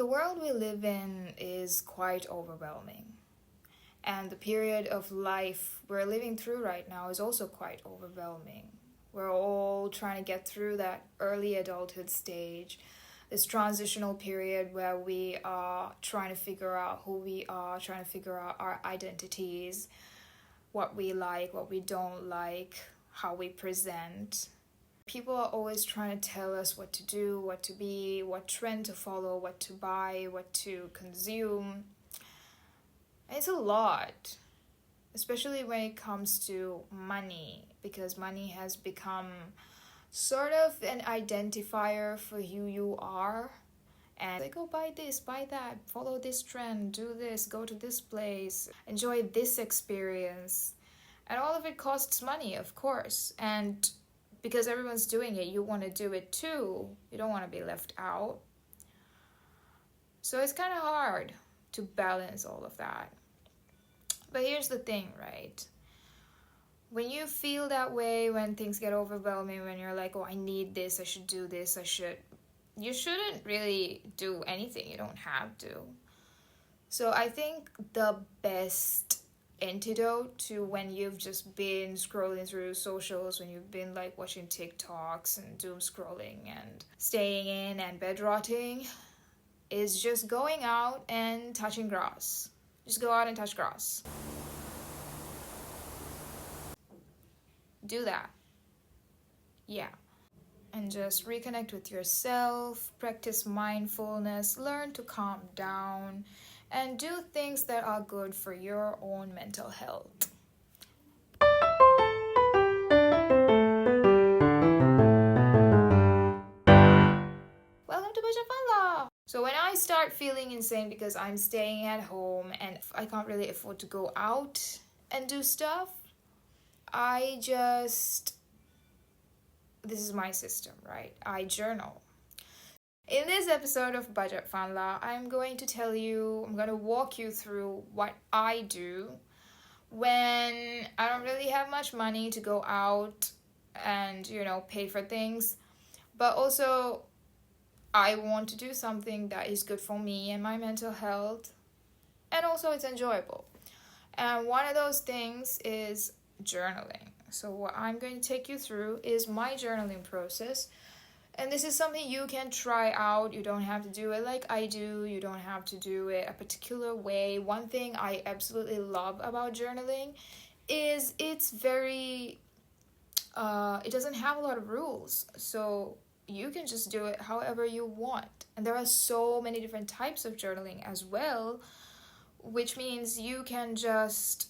The world we live in is quite overwhelming. And the period of life we're living through right now is also quite overwhelming. We're all trying to get through that early adulthood stage, this transitional period where we are trying to figure out who we are, trying to figure out our identities, what we like, what we don't like, how we present. People are always trying to tell us what to do, what to be, what trend to follow, what to buy, what to consume. And it's a lot, especially when it comes to money, because money has become sort of an identifier for who you are. And like, oh, buy this, buy that, follow this trend, do this, go to this place, enjoy this experience. And all of it costs money, of course. And because everyone's doing it, you want to do it too. You don't want to be left out. So it's kind of hard to balance all of that. But here's the thing, right? When you feel that way, when things get overwhelming, when you're like, oh, I need this, I should do this, you shouldn't really do anything. You don't have to. So I think the best antidote to when you've just been scrolling through socials, when you've been like watching TikToks and doom scrolling and staying in and bed rotting, is just going out and touching grass. Just go out and touch grass. Do that. Yeah. And just reconnect with yourself, practice mindfulness, learn to calm down, and do things that are good for your own mental health. Welcome to budgetfunla. So when I start feeling insane because I'm staying at home and I can't really afford to go out and do stuff, this is my system, right? I journal. In this episode of budgetfunla, I'm going to walk you through what I do when I don't really have much money to go out and, pay for things. But also, I want to do something that is good for me and my mental health. And also, it's enjoyable. And one of those things is journaling. So what I'm going to take you through is my journaling process. And this is something you can try out. You don't have to do it like I do. You don't have to do it a particular way. One thing I absolutely love about journaling is it's very, it doesn't have a lot of rules. So you can just do it however you want. And there are so many different types of journaling as well, which means you can just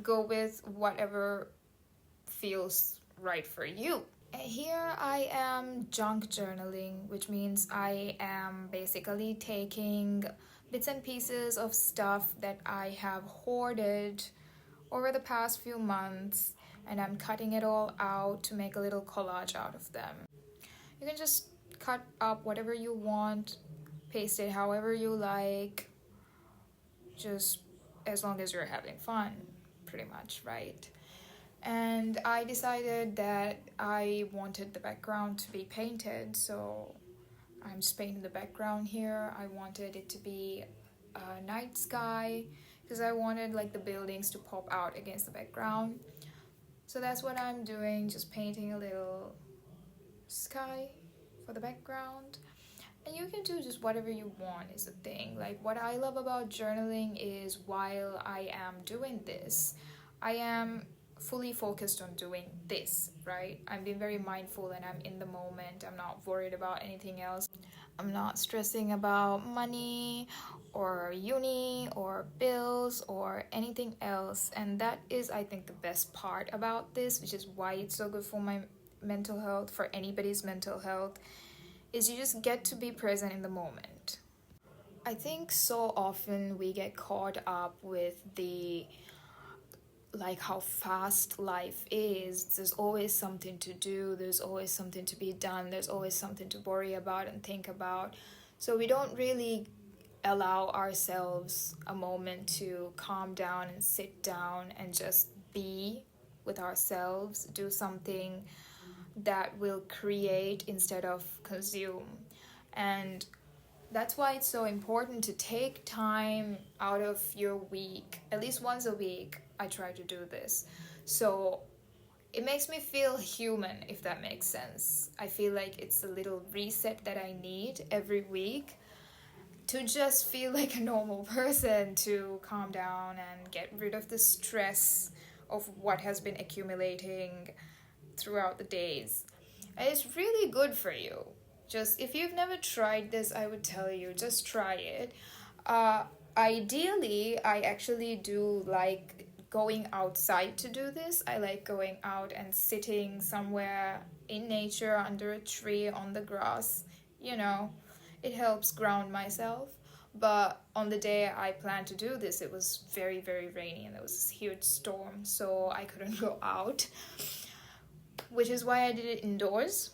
go with whatever feels right for you. Here I am junk journaling, which means I am basically taking bits and pieces of stuff that I have hoarded over the past few months, and I'm cutting it all out to make a little collage out of them. You can just cut up whatever you want, paste it however you like, just as long as you're having fun, pretty much, right? And I decided that I wanted the background to be painted, so I'm just painting the background here. I wanted it to be a night sky because I wanted like the buildings to pop out against the background. So that's what I'm doing, just painting a little sky for the background. And you can do just whatever you want is the thing. Like what I love about journaling is while I am doing this, I am fully focused on doing this, right? I'm being very mindful and I'm in the moment. I'm not worried about anything else. I'm not stressing about money or uni or bills or anything else. And that is, I think, the best part about this, which is why it's so good for my mental health, for anybody's mental health, is you just get to be present in the moment. I think so often we get caught up with how fast life is. There's always something to do, there's always something to be done, there's always something to worry about and think about. So we don't really allow ourselves a moment to calm down and sit down and just be with ourselves, do something that will create instead of consume. And That's why it's so important to take time out of your week. At least once a week, I try to do this. So it makes me feel human, if that makes sense. I feel like it's a little reset that I need every week to just feel like a normal person, to calm down and get rid of the stress of what has been accumulating throughout the days. And it's really good for you. Just if you've never tried this, I would tell you just try it. Uh, Ideally, I actually do like going outside to do this. I like going out and sitting somewhere in nature under a tree on the grass. You know, it helps ground myself. But on the day I planned to do this, it was very, very rainy and there was this huge storm, so I couldn't go out, which is why I did it indoors.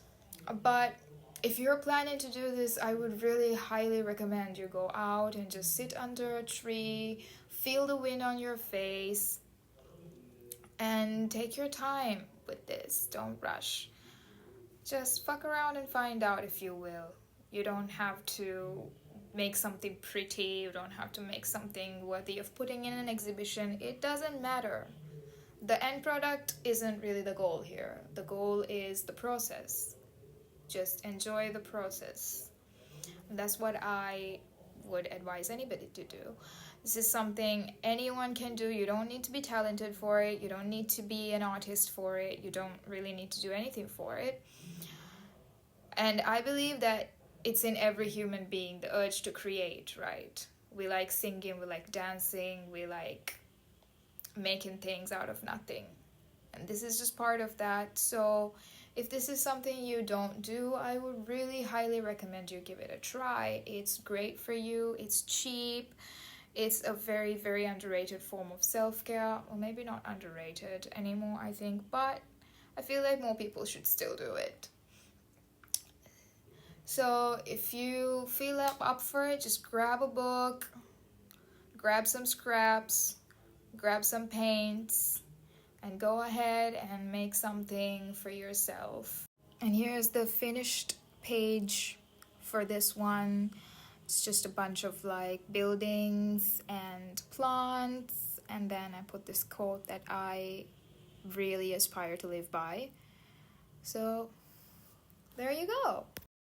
But if you're planning to do this, I would really highly recommend you go out and just sit under a tree, feel the wind on your face, and take your time with this. Don't rush. Just fuck around and find out, if you will. You don't have to make something pretty, you don't have to make something worthy of putting in an exhibition. It doesn't matter. The end product isn't really the goal here. The goal is the process. Just enjoy the process. And that's what I would advise anybody to do. This is something anyone can do. You don't need to be talented for it. You don't need to be an artist for it. You don't really need to do anything for it. And I believe that it's in every human being, the urge to create, right? We like singing, we like dancing, we like making things out of nothing. And this is just part of that. So if this is something you don't do, I would really highly recommend you give it a try. It's great for you, it's cheap, it's a very, very underrated form of self-care. Or maybe not underrated anymore, I think, but I feel like more people should still do it. So if you feel up for it, just grab a book, grab some scraps, grab some paints, and go ahead and make something for yourself. And here's the finished page for this one. It's just a bunch of like buildings and plants, and then I put this quote that I really aspire to live by. So there you go.